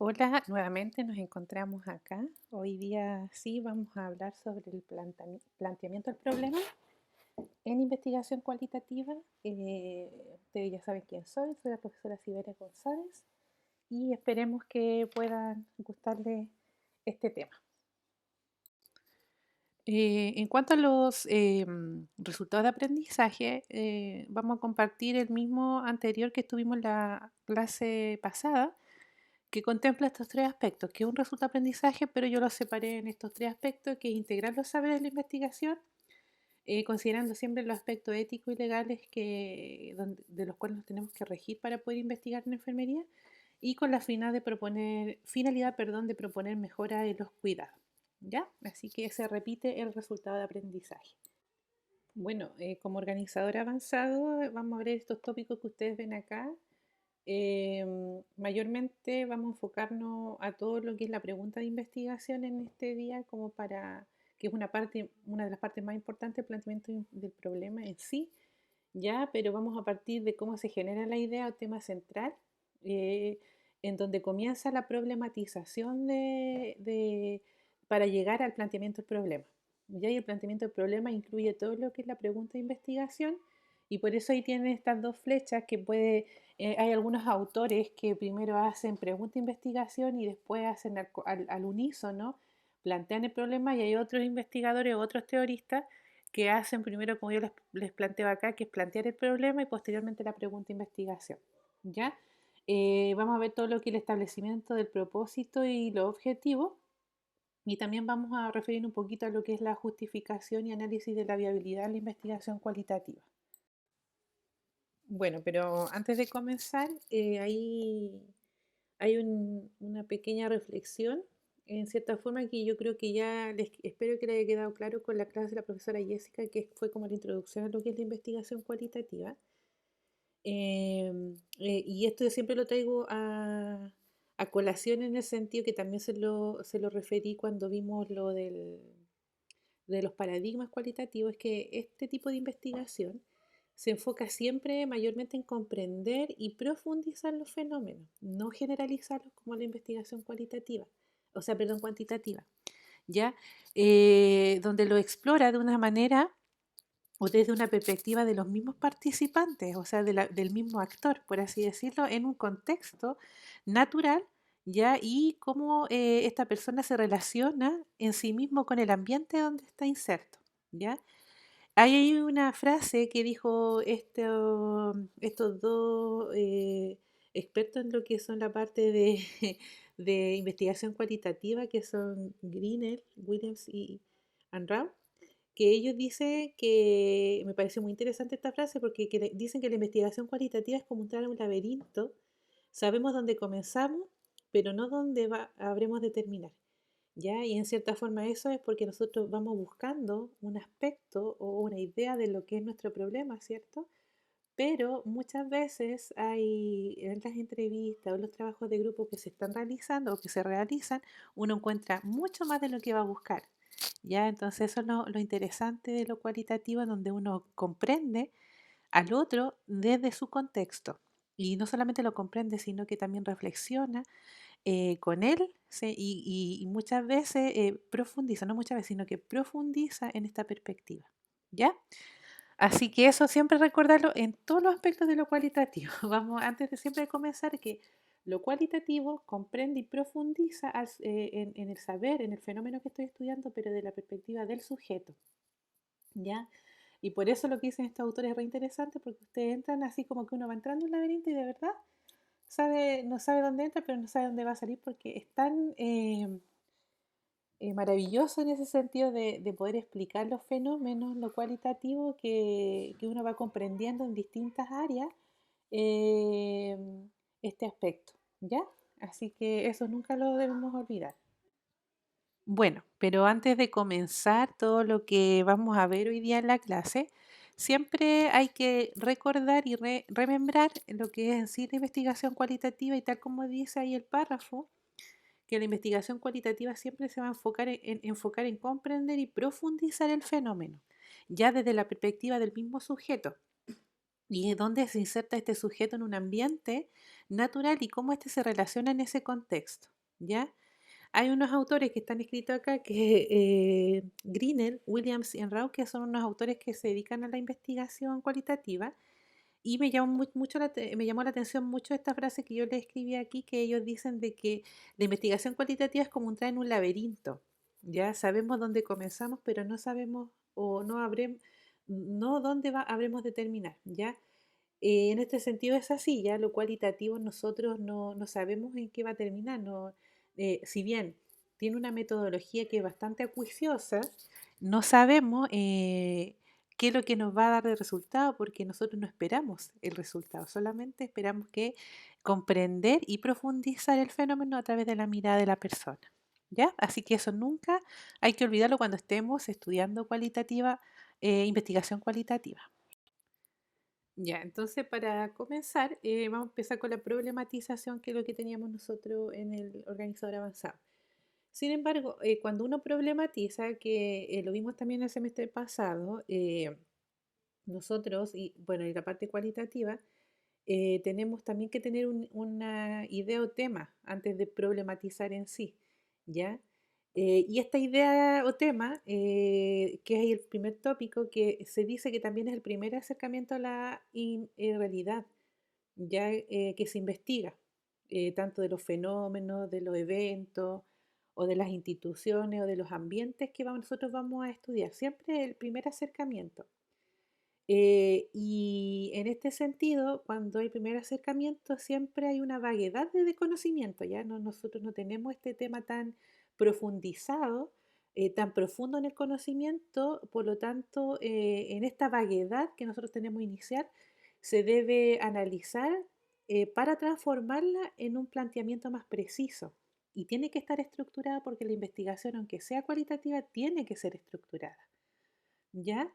Hola, nuevamente nos encontramos acá. Hoy día sí vamos a hablar sobre el planteamiento del problema en investigación cualitativa. Ustedes ya saben quién soy la profesora Siberia González y esperemos que puedan gustarles este tema. En cuanto a los resultados de aprendizaje, vamos a compartir el mismo anterior que estuvimos en la clase pasada, que contempla estos tres aspectos, que es un resultado de aprendizaje, pero yo los separé en estos tres aspectos, que es integrar los saberes de la investigación, considerando siempre los aspectos éticos y legales de los cuales nos tenemos que regir para poder investigar en enfermería, y con la finalidad de proponer mejoras en los cuidados. ¿Ya? Así que se repite el resultado de aprendizaje. Bueno, como organizador avanzado, vamos a ver estos tópicos que ustedes ven acá. Mayormente vamos a enfocarnos a todo lo que es la pregunta de investigación en este día, que es una de las partes más importantes del planteamiento del problema en sí, ya, pero vamos a partir de cómo se genera la idea o tema central, eh, en donde comienza la problematización para llegar al planteamiento del problema. Ya, y el planteamiento del problema incluye todo lo que es la pregunta de investigación, y por eso ahí tienen estas dos flechas hay algunos autores que primero hacen pregunta de investigación y después hacen al unísono, plantean el problema, y hay otros investigadores o otros teoristas que hacen primero, como yo les planteo acá, que es plantear el problema y posteriormente la pregunta de investigación. ¿Ya? Vamos a ver todo lo que es el establecimiento del propósito y los objetivos, y también vamos a referir un poquito a lo que es la justificación y análisis de la viabilidad de la investigación cualitativa. Bueno, pero antes de comenzar, hay una pequeña reflexión, en cierta forma, que yo creo que espero que le haya quedado claro con la clase de la profesora Jessica, que fue como la introducción a lo que es la investigación cualitativa. Y esto yo siempre lo traigo a colación en el sentido que también se lo referí cuando vimos de los paradigmas cualitativos, es que este tipo de investigación se enfoca siempre mayormente en comprender y profundizar los fenómenos, no generalizarlos como la investigación cualitativa, o sea, perdón, cuantitativa, ¿ya? Donde lo explora de una manera o desde una perspectiva de los mismos participantes, o sea, del mismo actor, por así decirlo, en un contexto natural, ¿ya? Y cómo esta persona se relaciona en sí mismo con el ambiente donde está inserto, ¿ya? Hay una frase que dijo estos dos expertos en lo que son la parte de investigación cualitativa, que son Greenell, Williams y Rao, que ellos dicen que, me pareció muy interesante esta frase, porque dicen que la investigación cualitativa es como entrar a un laberinto. Sabemos dónde comenzamos, pero no dónde habremos de terminar. ¿Ya? Y en cierta forma eso es porque nosotros vamos buscando un aspecto o una idea de lo que es nuestro problema, ¿cierto? Pero muchas veces hay en las entrevistas o los trabajos de grupo que se están realizando o que se realizan, uno encuentra mucho más de lo que va a buscar. ¿Ya? Entonces eso es lo interesante de lo cualitativo, donde uno comprende al otro desde su contexto. Y no solamente lo comprende, sino que también reflexiona con él, y muchas veces profundiza, no muchas veces, sino que profundiza en esta perspectiva. ¿Ya? Así que eso siempre recordarlo en todos los aspectos de lo cualitativo. Vamos, antes de siempre comenzar, que lo cualitativo comprende y profundiza en el saber, en el fenómeno que estoy estudiando, pero de la perspectiva del sujeto. ¿Ya? Y por eso lo que dicen estos autores es re interesante, porque ustedes entran así como que uno va entrando en un laberinto y de verdad no sabe dónde entra, pero no sabe dónde va a salir, porque es tan maravilloso en ese sentido de poder explicar los fenómenos, lo cualitativo, que uno va comprendiendo en distintas áreas eh, este aspecto, ¿ya? Así que eso nunca lo debemos olvidar. Bueno, pero antes de comenzar todo lo que vamos a ver hoy día en la clase, siempre hay que recordar y remembrar lo que es en sí la investigación cualitativa, y tal como dice ahí el párrafo, que la investigación cualitativa siempre se va a enfocar en comprender y profundizar el fenómeno, ya desde la perspectiva del mismo sujeto. y es dónde se inserta este sujeto en un ambiente natural y cómo este se relaciona en ese contexto, ¿ya? Hay unos autores que están escritos acá, que Grinnell, Williams y Enrau, que son unos autores que se dedican a la investigación cualitativa, y me llamó la atención mucho esta frase que yo le escribí aquí, que ellos dicen de que la investigación cualitativa es como entrar en un laberinto. Ya sabemos dónde comenzamos, pero no sabemos o no habremos, no dónde habremos de terminar, ¿ya? En este sentido es así, ya lo cualitativo nosotros no sabemos en qué va a terminar. No, si bien tiene una metodología que es bastante acuiciosa, no sabemos qué es lo que nos va a dar de resultado porque nosotros no esperamos el resultado, solamente esperamos que comprender y profundizar el fenómeno a través de la mirada de la persona. ¿Ya? Así que eso nunca hay que olvidarlo cuando estemos estudiando investigación cualitativa. Ya, entonces para comenzar, vamos a empezar con la problematización, que es lo que teníamos nosotros en el organizador avanzado. Sin embargo, cuando uno problematiza, que lo vimos también el semestre pasado, nosotros, y bueno, y la parte cualitativa, tenemos también que tener una idea o tema antes de problematizar en sí, ¿ya? Y esta idea o tema, que es el primer tópico, que se dice que también es el primer acercamiento a la realidad, ya que se investiga, tanto de los fenómenos, de los eventos, o de las instituciones, o de los ambientes que nosotros vamos a estudiar. Siempre el primer acercamiento. Y en este sentido, cuando hay primer acercamiento, siempre hay una vaguedad de conocimiento, ¿ya? Nosotros no tenemos este tema tan profundizado, tan profundo en el conocimiento, por lo tanto, en esta vaguedad que nosotros tenemos inicial, se debe analizar para transformarla en un planteamiento más preciso. Y tiene que estar estructurada porque la investigación, aunque sea cualitativa, tiene que ser estructurada. ¿Ya?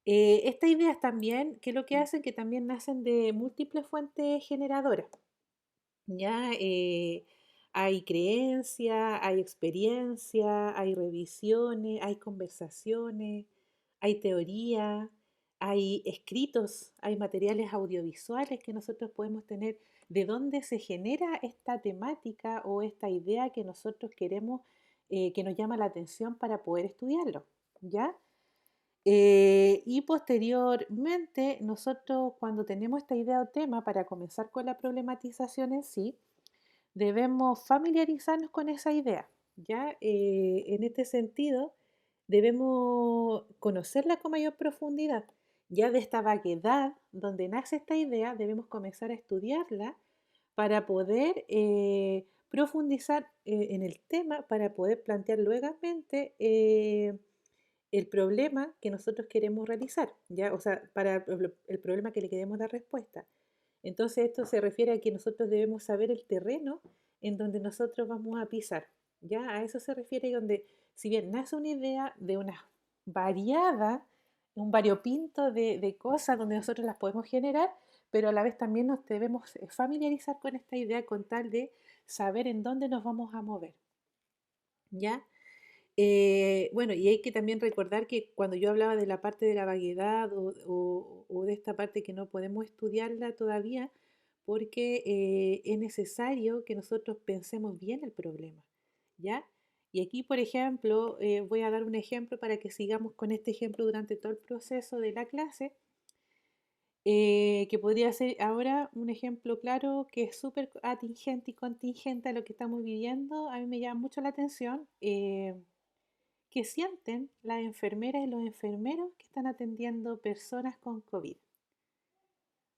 Estas ideas también, ¿qué es lo que hacen? Que también nacen de múltiples fuentes generadoras. ¿Ya? Hay creencia, hay experiencia, hay revisiones, hay conversaciones, hay teoría, hay escritos, hay materiales audiovisuales que nosotros podemos tener de dónde se genera esta temática o esta idea que nosotros queremos, que nos llama la atención para poder estudiarlo. ¿Ya? Y posteriormente, nosotros cuando tenemos esta idea o tema para comenzar con la problematización en sí, debemos familiarizarnos con esa idea, ¿ya? En este sentido, debemos conocerla con mayor profundidad. Ya de esta vaguedad donde nace esta idea, debemos comenzar a estudiarla para poder profundizar en el tema, para poder plantear luegamente el problema que nosotros queremos realizar, ¿ya? O sea, para el problema que le queremos dar respuesta. Entonces, esto se refiere a que nosotros debemos saber el terreno en donde nosotros vamos a pisar, ¿ya? A eso se refiere donde, si bien nace una idea de una variada, un variopinto de cosas donde nosotros las podemos generar, pero a la vez también nos debemos familiarizar con esta idea con tal de saber en dónde nos vamos a mover, ¿ya? Bueno, y hay que también recordar que cuando yo hablaba de la parte de la vaguedad o de esta parte que no podemos estudiarla todavía, porque es necesario que nosotros pensemos bien el problema, ¿ya? Y aquí, por ejemplo, voy a dar un ejemplo para que sigamos con este ejemplo durante todo el proceso de la clase, que podría ser ahora un ejemplo claro que es súper atingente y contingente a lo que estamos viviendo. A mí me llama mucho la atención. ¿Qué sienten las enfermeras y los enfermeros que están atendiendo personas con COVID?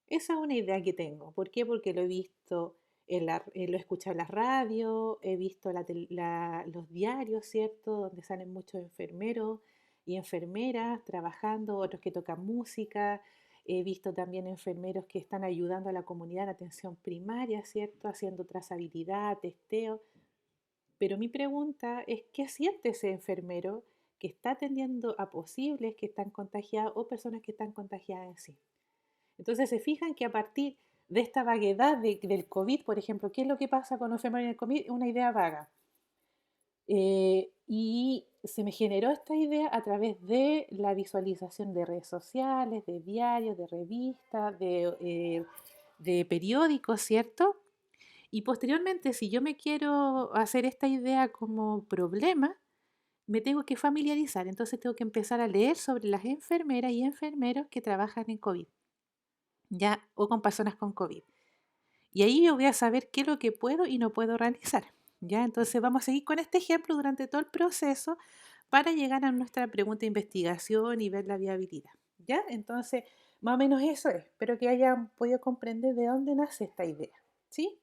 Esa es una idea que tengo. ¿Por qué? Porque lo he visto, lo he escuchado en la radio, he visto los diarios, ¿cierto? Donde salen muchos enfermeros y enfermeras trabajando, otros que tocan música. He visto también enfermeros que están ayudando a la comunidad en atención primaria, ¿cierto? Haciendo trazabilidad, testeo. Pero mi pregunta es, ¿qué siente ese enfermero que está atendiendo a posibles que están contagiados o personas que están contagiadas en sí? Entonces se fijan que a partir de esta vaguedad del COVID, por ejemplo, ¿qué es lo que pasa con los enfermeros en el COVID? Una idea vaga. Y se me generó esta idea a través de la visualización de redes sociales, de diarios, de revistas, de periódicos, ¿cierto? Y posteriormente, si yo me quiero hacer esta idea como problema, me tengo que familiarizar. Entonces tengo que empezar a leer sobre las enfermeras y enfermeros que trabajan en COVID, ¿ya? O con personas con COVID. Y ahí yo voy a saber qué es lo que puedo y no puedo realizar, ¿ya? Entonces vamos a seguir con este ejemplo durante todo el proceso para llegar a nuestra pregunta de investigación y ver la viabilidad, ¿ya? Entonces, más o menos eso es. Espero que hayan podido comprender de dónde nace esta idea, ¿sí?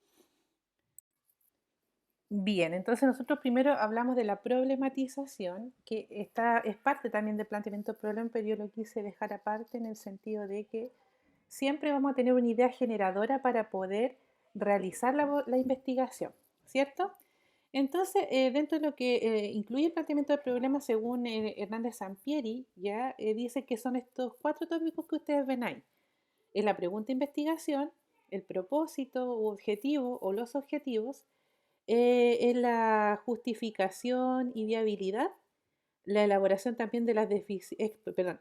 Bien, entonces nosotros primero hablamos de la problematización, que es parte también del planteamiento del problema, pero yo lo quise dejar aparte en el sentido de que siempre vamos a tener una idea generadora para poder realizar la investigación, ¿cierto? Entonces, dentro de lo que incluye el planteamiento del problema, según Hernández Sampieri, ya dice que son estos cuatro tópicos que ustedes ven ahí. Es la pregunta de investigación, el propósito u objetivo o los objetivos, es la justificación y viabilidad, la elaboración también de las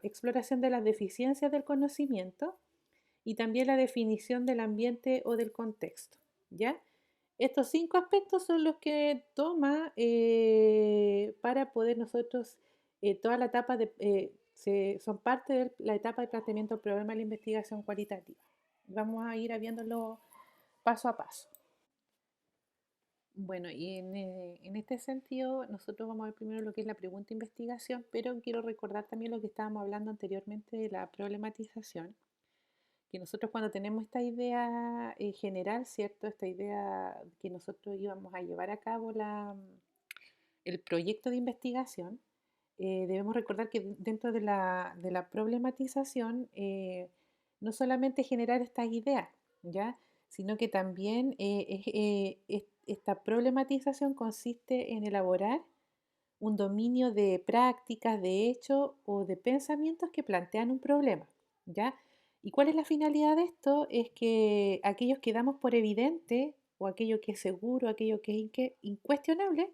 exploración de las deficiencias del conocimiento y también la definición del ambiente o del contexto, ¿ya? Estos cinco aspectos son los que toma para poder nosotros, toda la etapa son parte de la etapa de planteamiento del problema de la investigación cualitativa. Vamos a ir viéndolo paso a paso. Bueno, y en este sentido, nosotros vamos a ver primero lo que es la pregunta de investigación, pero quiero recordar también lo que estábamos hablando anteriormente de la problematización, que nosotros cuando tenemos esta idea general, ¿cierto? Esta idea que nosotros íbamos a llevar a cabo el proyecto de investigación, debemos recordar que dentro de la problematización, no solamente generar estas ideas, ¿ya? Sino que también esta problematización consiste en elaborar un dominio de prácticas, de hechos o de pensamientos que plantean un problema, ¿ya? ¿Y cuál es la finalidad de esto? Es que aquellos que damos por evidente o aquello que es seguro, aquello que es incuestionable,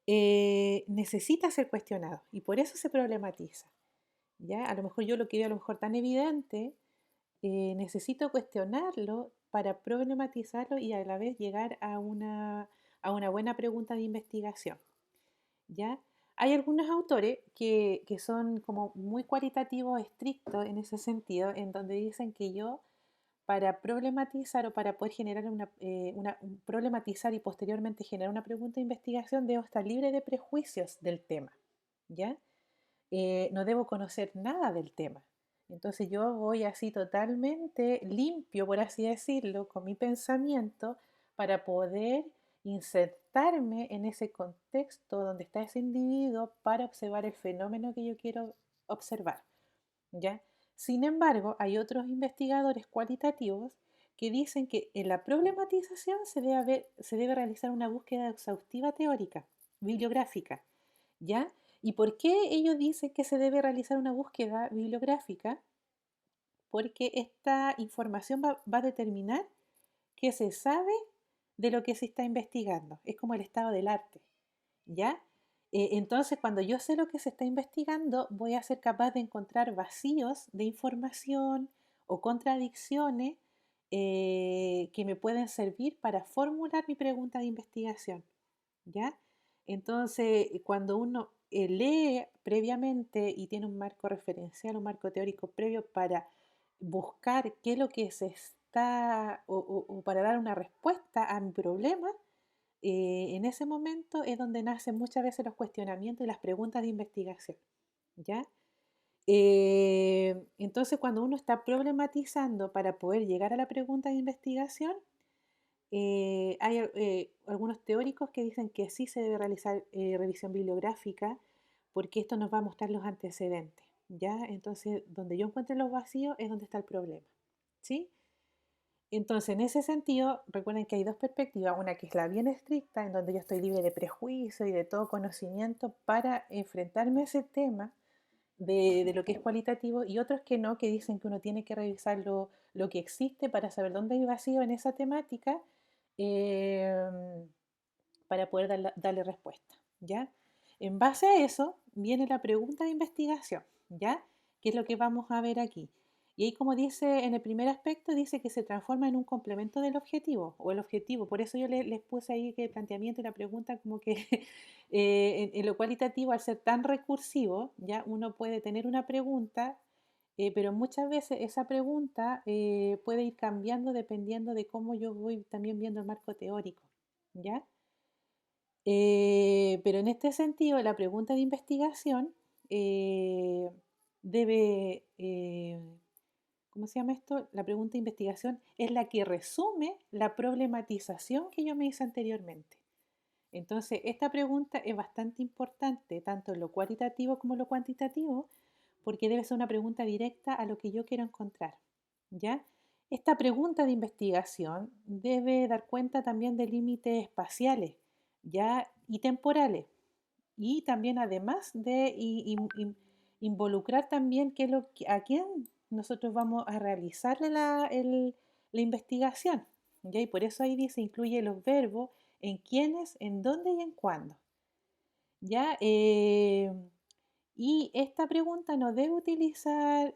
necesita ser cuestionado y por eso se problematiza, ¿ya? A lo mejor yo lo que veo a lo mejor tan evidente, necesito cuestionarlo para problematizarlo y a la vez llegar a una buena pregunta de investigación. ¿Ya? Hay algunos autores que son como muy cualitativos, estrictos en ese sentido, en donde dicen que yo, para problematizar o para poder generar problematizar y posteriormente generar una pregunta de investigación, debo estar libre de prejuicios del tema, ¿ya? No debo conocer nada del tema. Entonces yo voy así totalmente limpio, por así decirlo, con mi pensamiento para poder insertarme en ese contexto donde está ese individuo para observar el fenómeno que yo quiero observar, ¿ya? Sin embargo, hay otros investigadores cualitativos que dicen que en la problematización se debe realizar una búsqueda exhaustiva teórica, bibliográfica, ¿ya? ¿Y por qué ellos dicen que se debe realizar una búsqueda bibliográfica? Porque esta información va a determinar qué se sabe de lo que se está investigando. Es como el estado del arte, ¿ya? Entonces, cuando yo sé lo que se está investigando, voy a ser capaz de encontrar vacíos de información o contradicciones que me pueden servir para formular mi pregunta de investigación, ¿ya? Entonces, cuando uno lee previamente y tiene un marco referencial, un marco teórico previo para buscar qué es lo que se está, o para dar una respuesta a mi problema, en ese momento es donde nacen muchas veces los cuestionamientos y las preguntas de investigación, ¿ya? Entonces, cuando uno está problematizando para poder llegar a la pregunta de investigación, hay algunos teóricos que dicen que sí se debe realizar revisión bibliográfica porque esto nos va a mostrar los antecedentes, ¿ya? Entonces, donde yo encuentre los vacíos es donde está el problema, ¿sí? Entonces, en ese sentido, recuerden que hay dos perspectivas, una que es la bien estricta, en donde yo estoy libre de prejuicio y de todo conocimiento para enfrentarme a ese tema de lo que es cualitativo, y otros que no, que dicen que uno tiene que revisar lo que existe para saber dónde hay vacío en esa temática, eh, para poder darle respuesta, ¿ya? En base a eso viene la pregunta de investigación, ¿ya? Que es lo que vamos a ver aquí. Y ahí, como dice en el primer aspecto, dice que se transforma en un complemento del objetivo o el objetivo. Por eso yo les puse ahí que el planteamiento y la pregunta como que en lo cualitativo, al ser tan recursivo, ya uno puede tener una pregunta, pero muchas veces esa pregunta puede ir cambiando dependiendo de cómo yo voy también viendo el marco teórico, ¿ya? Pero en este sentido, la pregunta de investigación eh, debe, ¿cómo se llama esto? La pregunta de investigación es la que resume la problematización que yo me hice anteriormente. Entonces, esta pregunta es bastante importante, tanto en lo cualitativo como en lo cuantitativo, porque debe ser una pregunta directa a lo que yo quiero encontrar, ¿ya? Esta pregunta de investigación debe dar cuenta también de límites espaciales, ¿ya? Y temporales, y también además de involucrar también a quién nosotros vamos a realizarle la investigación, ¿ya? Y por eso ahí dice, incluye los verbos en quiénes, en dónde y en cuándo, ¿ya? Y esta pregunta no debe utilizar,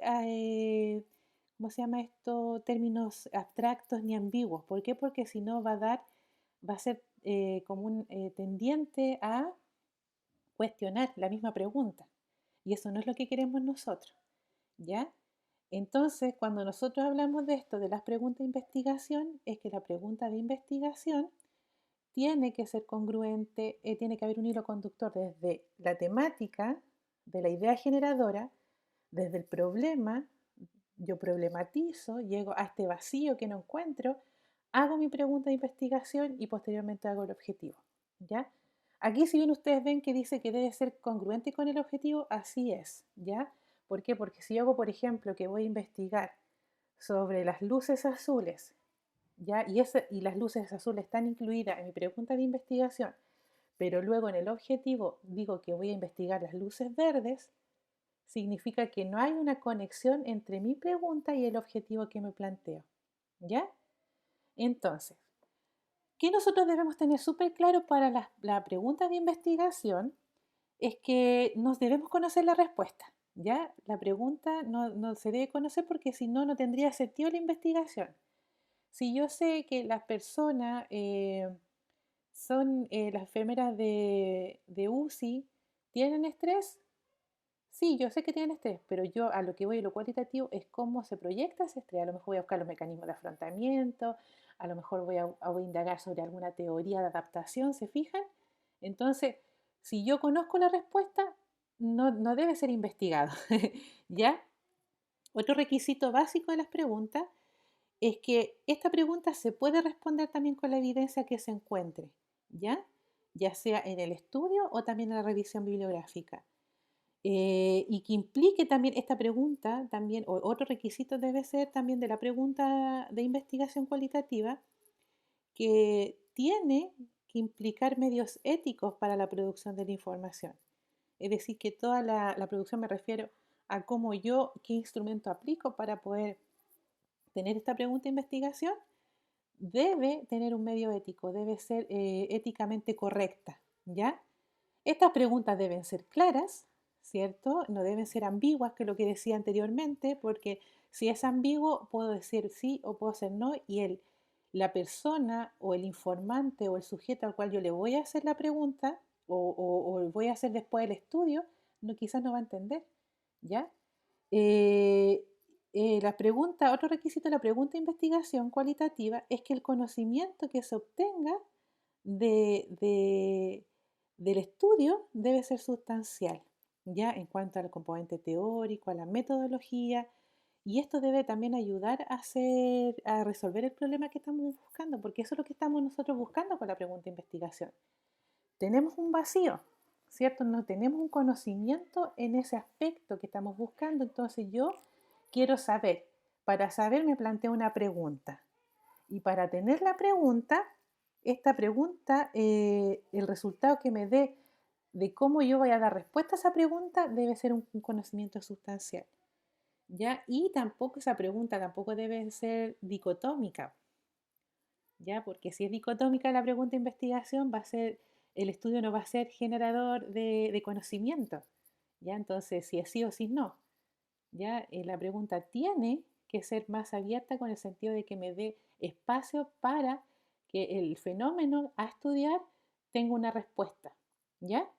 ¿cómo se llama esto? Términos abstractos ni ambiguos. ¿Por qué? Porque si no va a ser como un tendiente a cuestionar la misma pregunta. Y eso no es lo que queremos nosotros, ¿ya? Entonces, cuando nosotros hablamos de esto, de las preguntas de investigación, es que la pregunta de investigación tiene que ser congruente, tiene que haber un hilo conductor desde la temática, de la idea generadora, desde el problema, yo problematizo, llego a este vacío que no encuentro, hago mi pregunta de investigación y posteriormente hago el objetivo, ¿ya? Aquí si bien ustedes ven que dice que debe ser congruente con el objetivo, así es, ¿ya? ¿Por qué? Porque si yo hago, por ejemplo, que voy a investigar sobre las luces azules, ¿ya? Y las luces azules están incluidas en mi pregunta de investigación, pero luego en el objetivo digo que voy a investigar las luces verdes, significa que no hay una conexión entre mi pregunta y el objetivo que me planteo, ¿ya? Entonces, ¿qué nosotros debemos tener súper claro para la pregunta de investigación? Es que nos debemos conocer la respuesta, ¿ya? La pregunta no se debe conocer porque si no, no tendría sentido la investigación. Si yo sé que las personas son las enfermeras de UCI, ¿tienen estrés? Sí, yo sé que tienen estrés, pero yo a lo que voy, a lo cualitativo, es cómo se proyecta ese estrés. A lo mejor voy a buscar los mecanismos de afrontamiento, a lo mejor voy a indagar sobre alguna teoría de adaptación, ¿se fijan? Entonces, si yo conozco la respuesta, no debe ser investigado, ¿ya? Otro requisito básico de las preguntas es que esta pregunta se puede responder también con la evidencia que se encuentre, ¿ya? Ya sea en el estudio o también en la revisión bibliográfica. Y que implique también esta pregunta, también, o otro requisito debe ser también de la pregunta de investigación cualitativa, que tiene que implicar medios éticos para la producción de la información. Es decir, que toda la producción me refiero a cómo yo, qué instrumento aplico para poder tener esta pregunta de investigación, debe tener un medio ético, debe ser éticamente correcta, ¿ya? Estas preguntas deben ser claras, ¿cierto? No deben ser ambiguas, que es lo que decía anteriormente, porque si es ambiguo, puedo decir sí o puedo decir no, y la persona o el informante o el sujeto al cual yo le voy a hacer la pregunta o voy a hacer después el estudio, no, quizás no va a entender, ¿ya? Eh, la pregunta, otro requisito de la pregunta de investigación cualitativa es que el conocimiento que se obtenga de, de- del estudio debe ser sustancial, ya en cuanto al componente teórico, a la metodología, y esto debe también ayudar a resolver el problema que estamos buscando, porque eso es lo que estamos nosotros buscando con la pregunta de investigación. Tenemos un vacío, ¿cierto? No tenemos un conocimiento en ese aspecto que estamos buscando, entonces yo quiero saber. Para saber me planteo una pregunta. Y para tener la pregunta, esta pregunta, el resultado que me dé de cómo yo voy a dar respuesta a esa pregunta debe ser un conocimiento sustancial, ¿ya? Y tampoco esa pregunta tampoco debe ser dicotómica. ¿ya? Porque si es dicotómica la pregunta de investigación, el estudio no va a ser generador de conocimiento, ¿ya? Entonces, si es sí o si no, ¿ya? La pregunta tiene que ser más abierta con el sentido de que me dé espacio para que el fenómeno a estudiar tenga una respuesta, ¿ya?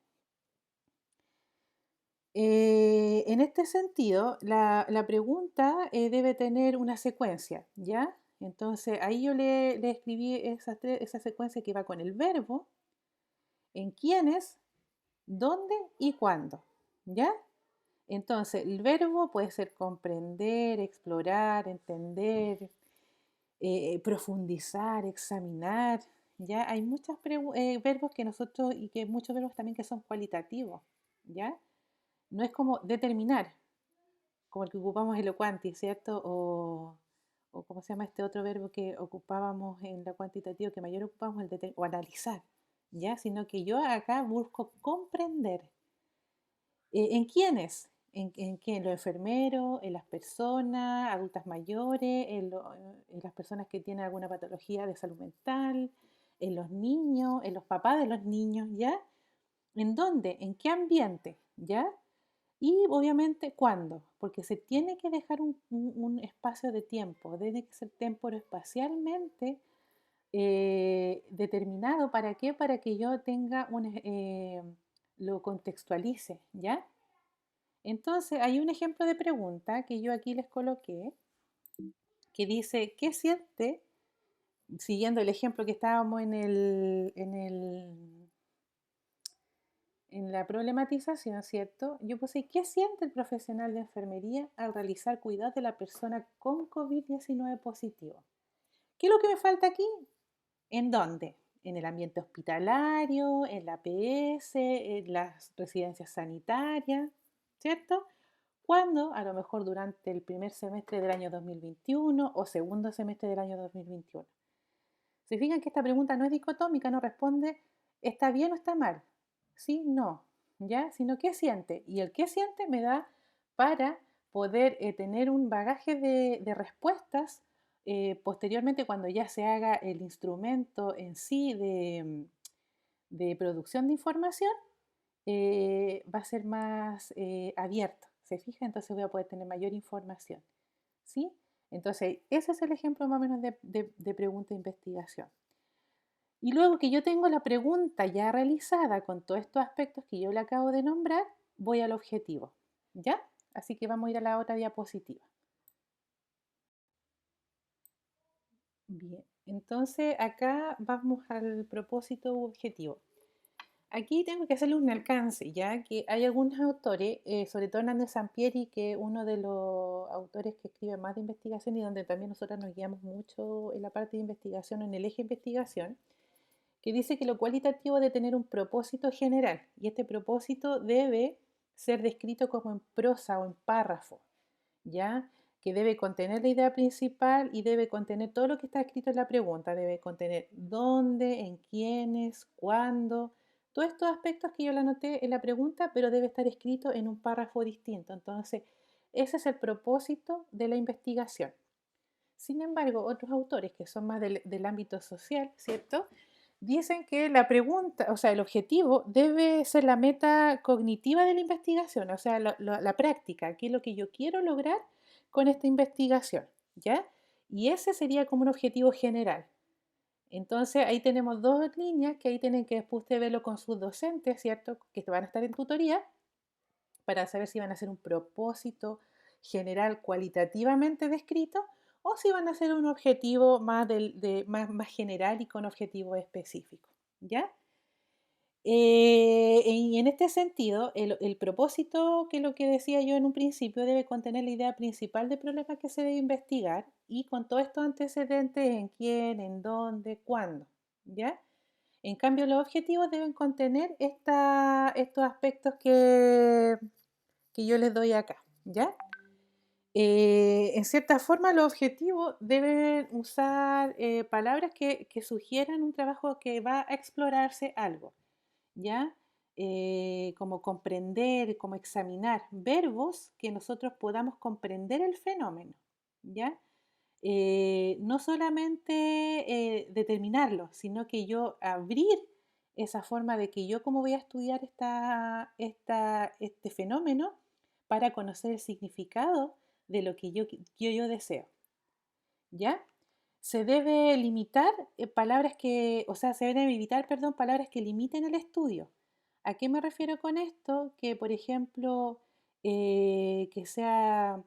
En este sentido, la pregunta debe tener una secuencia, ¿ya? Entonces, ahí yo le escribí esa secuencia que va con el verbo, en quiénes, dónde y cuándo, ¿ya? Entonces, el verbo puede ser comprender, explorar, entender, profundizar, examinar, ¿ya? Hay muchos verbos que nosotros, y que muchos verbos también que son cualitativos, ¿ya? No es como determinar, como el que ocupamos en lo cuanti, ¿cierto? O ¿cómo se llama este otro verbo que ocupábamos en la cuantitativa, que mayor ocupamos o analizar, ¿ya? Sino que yo acá busco comprender. ¿En quiénes? ¿En qué? En los enfermeros, en las personas, adultas mayores, en las personas que tienen alguna patología de salud mental, en los niños, en los papás de los niños, ¿ya? ¿En dónde? ¿En qué ambiente? ¿Ya? Y obviamente, ¿cuándo? Porque se tiene que dejar un espacio de tiempo, tiene que ser temporoespacialmente determinado. ¿Para qué? Para que yo tenga lo contextualice, ¿ya? Entonces, hay un ejemplo de pregunta que yo aquí les coloqué, que dice, ¿qué siente? Siguiendo el ejemplo que estábamos en la problematización, ¿cierto? Yo puse, ¿qué siente el profesional de enfermería al realizar cuidados de la persona con COVID-19 positivo? ¿Qué es lo que me falta aquí? ¿En dónde? En el ambiente hospitalario, en la APS, en las residencias sanitarias, ¿cierto? ¿Cuándo? A lo mejor durante el primer semestre del año 2021 o segundo semestre del año 2021. Se fijan que esta pregunta no es dicotómica, no responde está bien o está mal, sí, no, ¿ya? Sino qué siente. Y el qué siente me da para poder tener un bagaje de respuestas posteriormente cuando ya se haga el instrumento en sí de producción de información, va a ser más abierto, ¿se fija? Entonces voy a poder tener mayor información, ¿sí? Entonces, ese es el ejemplo más o menos de pregunta de investigación. Y luego que yo tengo la pregunta ya realizada con todos estos aspectos que yo le acabo de nombrar, voy al objetivo, ¿ya? Así que vamos a ir a la otra diapositiva. Bien, entonces acá vamos al propósito u objetivo. Aquí tengo que hacerle un alcance, ya que hay algunos autores, sobre todo Hernández Sampieri, que es uno de los autores que escribe más de investigación y donde también nosotros nos guiamos mucho en la parte de investigación, en el eje de investigación, que dice que lo cualitativo debe tener un propósito general y este propósito debe ser descrito como en prosa o en párrafo, ¿ya? Que debe contener la idea principal y debe contener todo lo que está escrito en la pregunta, debe contener dónde, en quiénes, cuándo, todos estos aspectos que yo le anoté en la pregunta, pero debe estar escrito en un párrafo distinto. Entonces, ese es el propósito de la investigación. Sin embargo, otros autores que son más del ámbito social, ¿cierto? Dicen que la pregunta, o sea, el objetivo debe ser la meta cognitiva de la investigación, o sea, la práctica, qué es lo que yo quiero lograr con esta investigación, ¿ya? Y ese sería como un objetivo general. Entonces, ahí tenemos dos líneas que ahí tienen que después usted verlo con sus docentes, ¿cierto? Que van a estar en tutoría para saber si van a hacer un propósito general cualitativamente descrito o si van a hacer un objetivo más general y con objetivos específicos, ¿ya? Y en este sentido, el propósito, que es lo que decía yo en un principio, debe contener la idea principal del problema que se debe investigar y con todos estos antecedentes en quién, en dónde, cuándo, ¿ya? En cambio, los objetivos deben contener estos aspectos que yo les doy acá, ¿ya? En cierta forma, los objetivos deben usar palabras que sugieran un trabajo que va a explorarse algo, ¿ya? Como comprender, como examinar, verbos que nosotros podamos comprender el fenómeno, ¿ya? no solamente determinarlo, sino que yo abrir esa forma de que yo cómo voy a estudiar este fenómeno para conocer el significado de lo que yo deseo. ¿Ya? Se debe limitar palabras que, o sea, se deben evitar, perdón, palabras que limiten el estudio. ¿A qué me refiero con esto? Que, por ejemplo, que sea,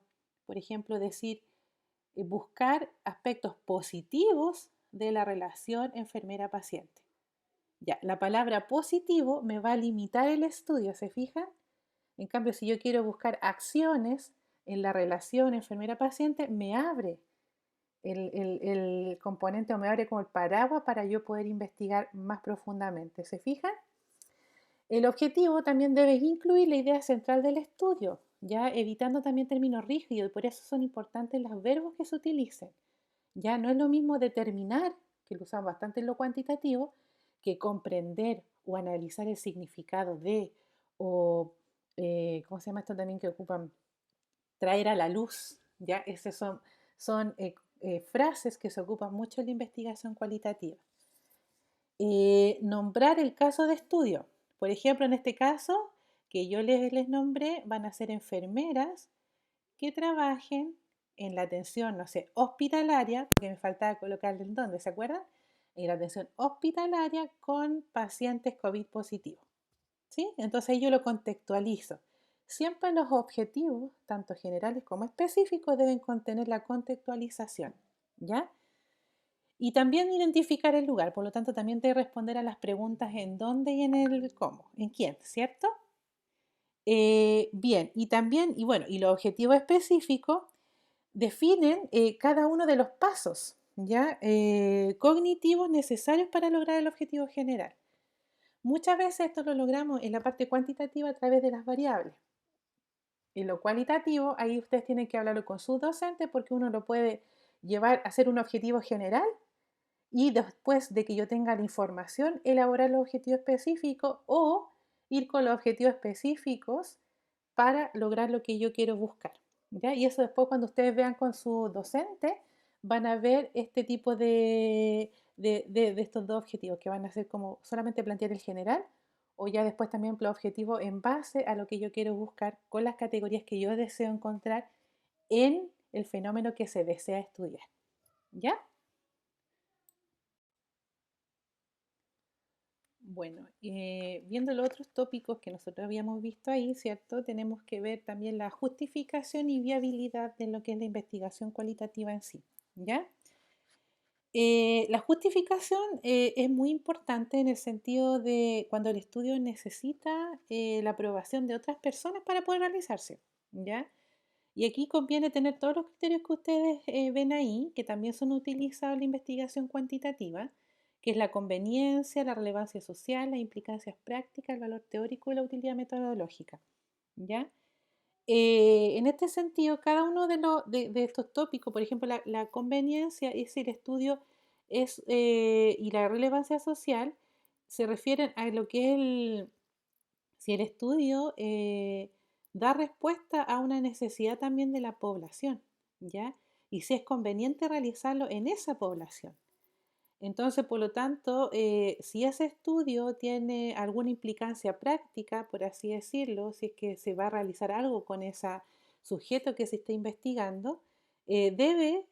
por ejemplo, decir, buscar aspectos positivos de la relación enfermera-paciente. Ya, la palabra positivo me va a limitar el estudio, ¿se fijan? En cambio, si yo quiero buscar acciones en la relación enfermera-paciente, me abre el componente o me abre como el paraguas para yo poder investigar más profundamente. ¿Se fijan? El objetivo también debe incluir la idea central del estudio, ya evitando también términos rígidos y por eso son importantes los verbos que se utilicen. Ya no es lo mismo determinar, que lo usamos bastante en lo cuantitativo, que comprender o analizar el significado de, o, ¿cómo se llama esto también que ocupan? Traer a la luz, ¿ya? Esas son frases que se ocupan mucho en la investigación cualitativa. Nombrar el caso de estudio. Por ejemplo, en este caso que yo les nombré, van a ser enfermeras que trabajen en la atención, no sé, hospitalaria, porque me faltaba colocarle el dónde, ¿se acuerdan? En la atención hospitalaria con pacientes COVID positivos. ¿Sí? Entonces yo lo contextualizo. Siempre los objetivos, tanto generales como específicos, deben contener la contextualización, ¿ya? Y también identificar el lugar, por lo tanto también debe responder a las preguntas en dónde y en el cómo, en quién, ¿cierto? Bien, y también, y bueno, y los objetivos específicos definen cada uno de los pasos, ¿ya? Cognitivos necesarios para lograr el objetivo general. Muchas veces esto lo logramos en la parte cuantitativa a través de las variables. En lo cualitativo, ahí ustedes tienen que hablarlo con sus docentes porque uno lo puede llevar a hacer un objetivo general y después de que yo tenga la información, elaborar los objetivos específicos o ir con los objetivos específicos para lograr lo que yo quiero buscar. ¿Ya? Y eso después cuando ustedes vean con su docente, van a ver este tipo de estos dos objetivos, que van a ser como solamente plantear el general o ya después también los objetivos en base a lo que yo quiero buscar con las categorías que yo deseo encontrar en el fenómeno que se desea estudiar. ¿Ya? Bueno, viendo los otros tópicos que nosotros habíamos visto ahí, ¿cierto? Tenemos que ver también la justificación y viabilidad de lo que es la investigación cualitativa en sí, ¿ya? La justificación es muy importante en el sentido de cuando el estudio necesita la aprobación de otras personas para poder realizarse, ¿ya? Y aquí conviene tener todos los criterios que ustedes ven ahí, que también son utilizados en la investigación cuantitativa, que es la conveniencia, la relevancia social, las implicancias prácticas, el valor teórico y la utilidad metodológica, ¿ya? En este sentido, cada uno de estos tópicos, por ejemplo, la conveniencia es si el estudio y la relevancia social se refieren a lo que es si el estudio da respuesta a una necesidad también de la población, ¿ya? Y si es conveniente realizarlo en esa población. Entonces, por lo tanto, si ese estudio tiene alguna implicancia práctica, por así decirlo, si es que se va a realizar algo con ese sujeto que se está investigando, debe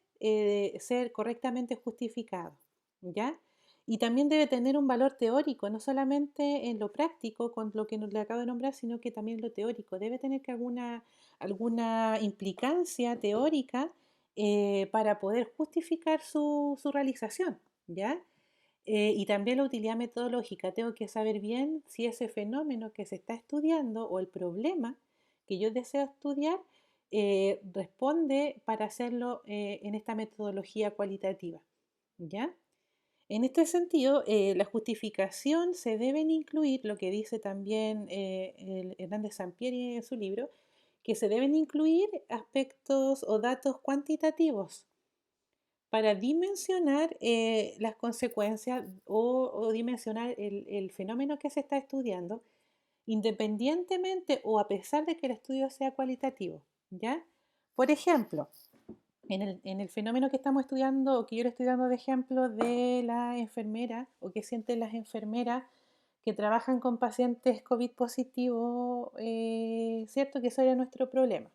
ser correctamente justificado, ¿ya? Y también debe tener un valor teórico, no solamente en lo práctico, con lo que le acabo de nombrar, sino que también en lo teórico. Debe tener que alguna implicancia teórica para poder justificar su realización. ¿Ya? Y también la utilidad metodológica. Tengo que saber bien si ese fenómeno que se está estudiando o el problema que yo deseo estudiar responde para hacerlo en esta metodología cualitativa. ¿Ya? En este sentido, la justificación se deben incluir, lo que dice también el Hernández Sampieri en su libro, que se deben incluir aspectos o datos cuantitativos para dimensionar las consecuencias o dimensionar el fenómeno que se está estudiando, independientemente o a pesar de que el estudio sea cualitativo, ¿ya? Por ejemplo, en el fenómeno que estamos estudiando, o que yo le estoy dando de ejemplo de la enfermera, o que sienten las enfermeras que trabajan con pacientes COVID positivo, ¿cierto? Que eso era nuestro problema.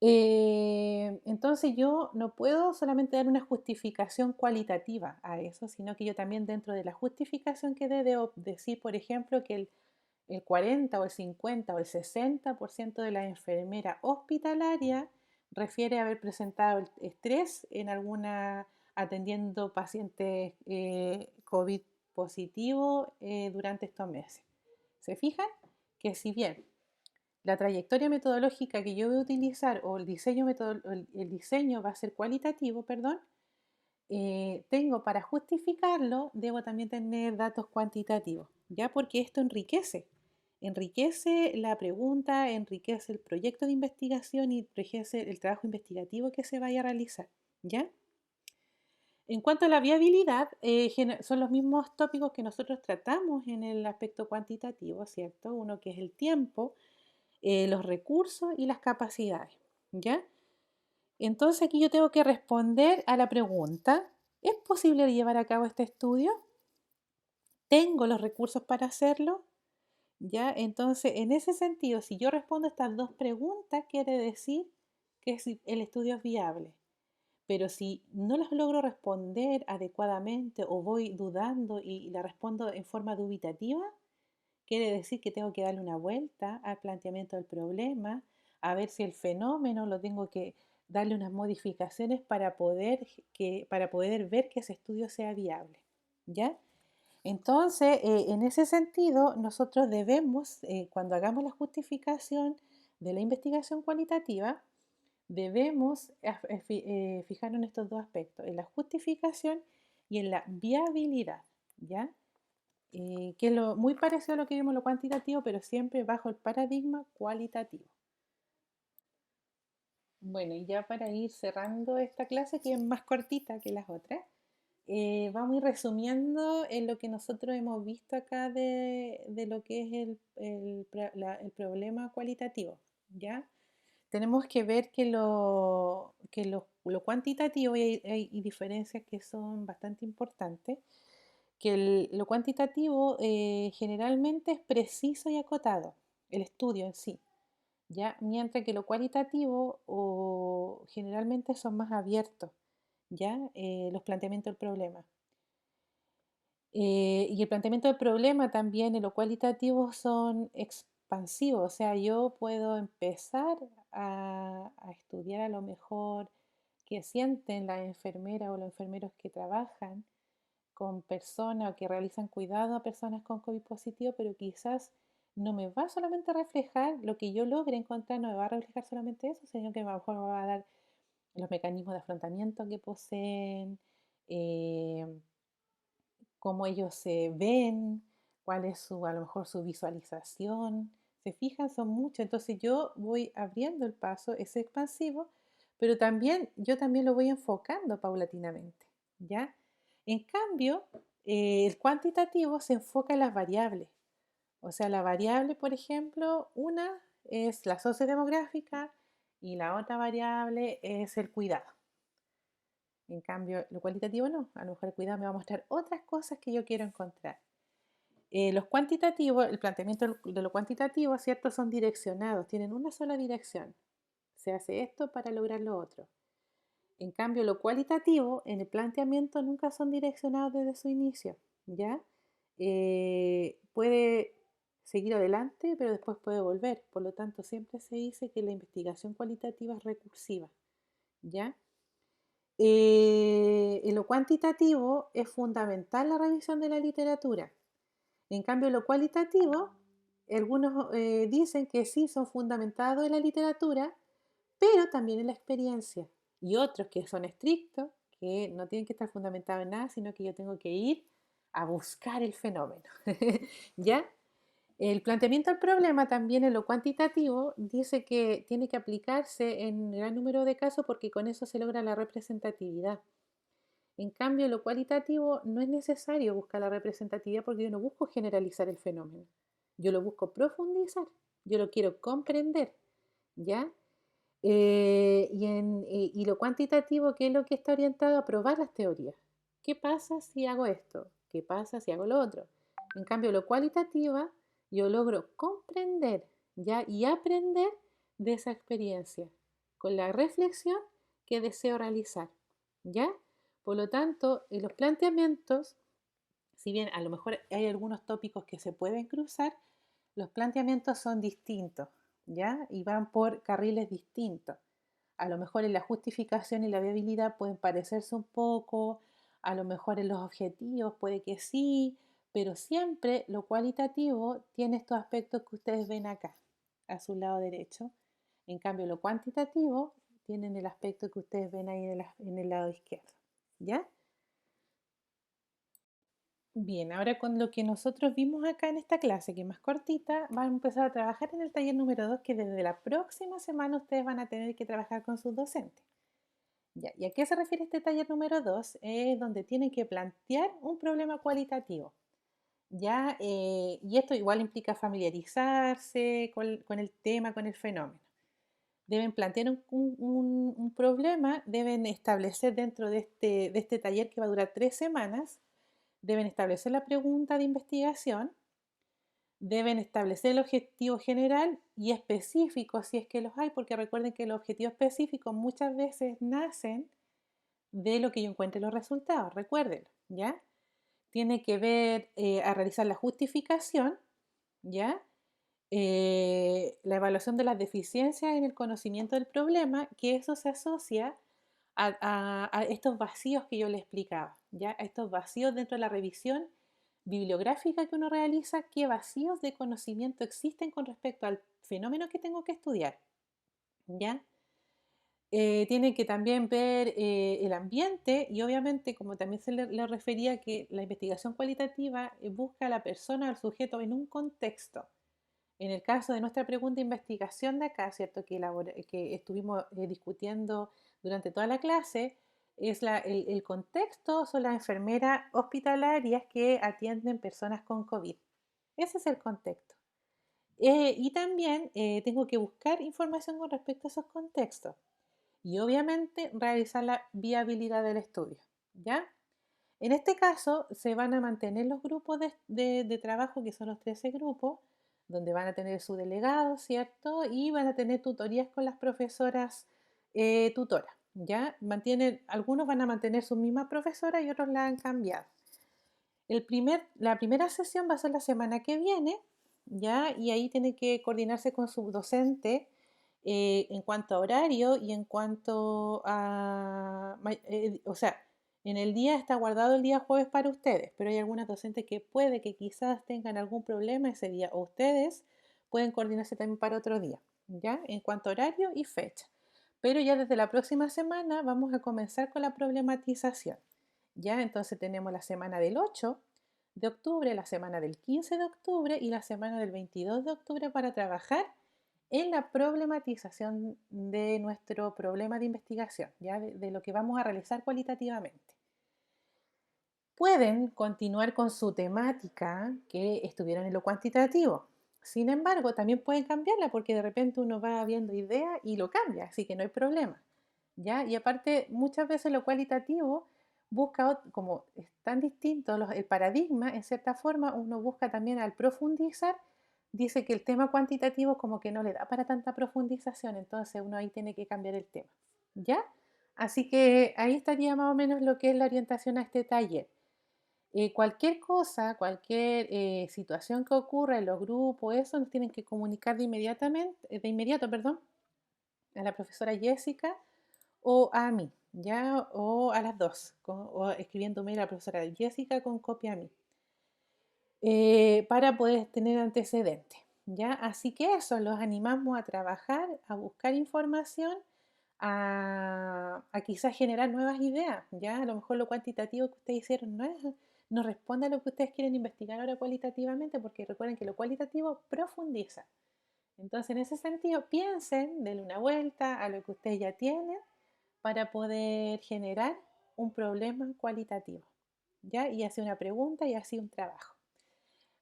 Entonces yo no puedo solamente dar una justificación cualitativa a eso, sino que yo también dentro de la justificación que debo decir, por ejemplo, que el 40 o el 50 o el 60% de la enfermera hospitalaria refiere a haber presentado el estrés en alguna atendiendo pacientes COVID positivo durante estos meses. ¿Se fijan? Que si bien la trayectoria metodológica que yo voy a utilizar o el diseño va a ser cualitativo, perdón, tengo para justificarlo, debo también tener datos cuantitativos, ¿ya? Porque esto enriquece la pregunta, enriquece el proyecto de investigación y enriquece el trabajo investigativo que se vaya a realizar, ¿ya? En cuanto a la viabilidad, son los mismos tópicos que nosotros tratamos en el aspecto cuantitativo, ¿cierto? Uno que es el tiempo, los recursos y las capacidades, ¿ya? Entonces aquí yo tengo que responder a la pregunta, ¿es posible llevar a cabo este estudio? ¿Tengo los recursos para hacerlo? ¿Ya? Entonces, en ese sentido, si yo respondo estas dos preguntas, quiere decir que el estudio es viable. Pero si no las logro responder adecuadamente o voy dudando y la respondo en forma dubitativa, quiere decir que tengo que darle una vuelta al planteamiento del problema, a ver si el fenómeno lo tengo que darle unas modificaciones para poder ver que ese estudio sea viable. ¿Ya? Entonces, en ese sentido, nosotros debemos, cuando hagamos la justificación de la investigación cualitativa, debemos fijarnos en estos dos aspectos, en la justificación y en la viabilidad, ¿ya? Que es muy parecido a lo que vimos en lo cuantitativo, pero siempre bajo el paradigma cualitativo. Bueno, y ya para ir cerrando esta clase, que es más cortita que las otras, vamos a ir resumiendo en lo que nosotros hemos visto acá de lo que es el problema cualitativo, ¿ya? Tenemos que ver que lo cuantitativo, y hay diferencias que son bastante importantes, que lo cuantitativo generalmente es preciso y acotado, el estudio en sí, ¿ya? Mientras que lo cualitativo generalmente son más abiertos, ¿ya? Los planteamientos del problema. Y el planteamiento del problema también en lo cualitativo son expansivos, o sea, yo puedo empezar a estudiar a lo mejor qué sienten las enfermeras o los enfermeros que trabajan con personas o que realizan cuidado a personas con COVID positivo, pero quizás no me va solamente a reflejar lo que yo logre encontrar, no me va a reflejar solamente eso, sino que a lo mejor me va a dar los mecanismos de afrontamiento que poseen, eh, cómo ellos se ven, cuál es a lo mejor su visualización. Se fijan, son muchos. Entonces yo voy abriendo el paso, es expansivo, pero yo también lo voy enfocando paulatinamente, ¿ya? En cambio, el cuantitativo se enfoca en las variables. O sea, la variable, por ejemplo, una es la sociodemográfica y la otra variable es el cuidado. En cambio, lo cualitativo no. A lo mejor el cuidado me va a mostrar otras cosas que yo quiero encontrar. Los cuantitativos, el planteamiento de lo cuantitativo, ¿cierto? Son direccionados, tienen una sola dirección. Se hace esto para lograr lo otro. En cambio, lo cualitativo, en el planteamiento nunca son direccionados desde su inicio, ¿ya? Puede seguir adelante, pero después puede volver. Por lo tanto, siempre se dice que la investigación cualitativa es recursiva, ¿ya? En lo cuantitativo es fundamental la revisión de la literatura. En cambio, lo cualitativo, algunos dicen que sí son fundamentados en la literatura, pero también en la experiencia. Y otros que son estrictos, que no tienen que estar fundamentados en nada, sino que yo tengo que ir a buscar el fenómeno. ¿Ya? El planteamiento del problema también en lo cuantitativo dice que tiene que aplicarse en gran número de casos porque con eso se logra la representatividad. En cambio, en lo cualitativo no es necesario buscar la representatividad porque yo no busco generalizar el fenómeno. Yo lo busco profundizar, yo lo quiero comprender, ¿ya? Y lo cuantitativo, ¿qué es lo que está orientado a probar las teorías? ¿Qué pasa si hago esto? ¿Qué pasa si hago lo otro? En cambio, lo cualitativa, yo logro comprender, ¿ya? Y aprender de esa experiencia con la reflexión que deseo realizar, ¿ya? Por lo tanto, en los planteamientos, si bien a lo mejor hay algunos tópicos que se pueden cruzar, los planteamientos son distintos, ¿ya? Y van por carriles distintos. A lo mejor en la justificación y la viabilidad pueden parecerse un poco, a lo mejor en los objetivos puede que sí, pero siempre lo cualitativo tiene estos aspectos que ustedes ven acá, a su lado derecho. En cambio, lo cuantitativo tienen el aspecto que ustedes ven ahí en el lado izquierdo, ¿ya? Bien, ahora con lo que nosotros vimos acá en esta clase, que es más cortita, van a empezar a trabajar en el taller número 2, que desde la próxima semana ustedes van a tener que trabajar con sus docentes. Ya, ¿y a qué se refiere este taller número 2? Es donde tienen que plantear un problema cualitativo. ¿Ya? Y esto igual implica familiarizarse con el tema, con el fenómeno. Deben plantear un problema, deben establecer dentro de este taller que va a durar 3 semanas, deben establecer la pregunta de investigación, deben establecer el objetivo general y específico si es que los hay, porque recuerden que los objetivos específicos muchas veces nacen de lo que yo encuentre los resultados, recuérdenlo, ¿ya? Tiene que ver a realizar la justificación, ¿ya? La evaluación de las deficiencias en el conocimiento del problema, que eso se asocia a estos vacíos que yo le explicaba, ¿ya? A estos vacíos dentro de la revisión bibliográfica que uno realiza, qué vacíos de conocimiento existen con respecto al fenómeno que tengo que estudiar, ¿ya? Tiene que también ver el ambiente y obviamente, como también le refería, que la investigación cualitativa busca a la persona, al sujeto en un contexto. En el caso de nuestra pregunta de investigación de acá, ¿cierto? Que estuvimos discutiendo durante toda la clase, es el contexto, son las enfermeras hospitalarias que atienden personas con COVID. Ese es el contexto. Y también tengo que buscar información con respecto a esos contextos y obviamente realizar la viabilidad del estudio, ¿ya? En este caso se van a mantener los grupos de trabajo, que son los 13 grupos, donde van a tener su delegado, ¿cierto? Y van a tener tutorías con las profesoras tutoras, ¿ya? Algunos van a mantener su misma profesora y otros la han cambiado. La primera sesión va a ser la semana que viene, ¿ya? Y ahí tiene que coordinarse con su docente en cuanto a horario y en cuanto a, o sea, en el día está guardado el día jueves para ustedes, pero hay algunas docentes que puede que quizás tengan algún problema ese día, o ustedes pueden coordinarse también para otro día, ¿ya? En cuanto a horario y fecha. Pero ya desde la próxima semana vamos a comenzar con la problematización, ¿ya? Entonces tenemos la semana del 8 de octubre, la semana del 15 de octubre y la semana del 22 de octubre para trabajar en la problematización de nuestro problema de investigación, ¿ya? De lo que vamos a realizar cualitativamente. Pueden continuar con su temática que estuvieron en lo cuantitativo. Sin embargo, también pueden cambiarla porque de repente uno va viendo ideas y lo cambia, así que no hay problema, ¿ya? Y aparte, muchas veces lo cualitativo busca, como es tan distinto el paradigma, en cierta forma, uno busca también al profundizar, dice que el tema cuantitativo como que no le da para tanta profundización, entonces uno ahí tiene que cambiar el tema, ¿ya? Así que ahí estaría más o menos lo que es la orientación a este taller. Cualquier cosa, cualquier situación que ocurra en los grupos, eso nos tienen que comunicar de inmediato, perdón, a la profesora Jessica o a mí, ¿ya? O a las dos, o escribiendo mail a la profesora Jessica con copia a mí, para poder tener antecedentes, ¿ya? Así que eso, los animamos a trabajar, a buscar información, a quizás generar nuevas ideas, ¿ya? A lo mejor lo cuantitativo que ustedes hicieron no responde a lo que ustedes quieren investigar ahora cualitativamente, porque recuerden que lo cualitativo profundiza. Entonces, en ese sentido, piensen, denle una vuelta a lo que ustedes ya tienen para poder generar un problema cualitativo, ¿ya? Y hacer una pregunta y así un trabajo.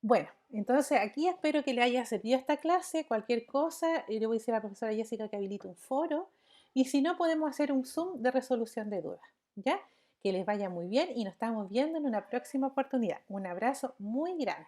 Bueno, entonces aquí espero que le haya servido esta clase. Cualquier cosa, le voy a decir a la profesora Jessica que habilite un foro. Y si no, podemos hacer un Zoom de resolución de dudas. ¿Ya? Que les vaya muy bien y nos estamos viendo en una próxima oportunidad. Un abrazo muy grande.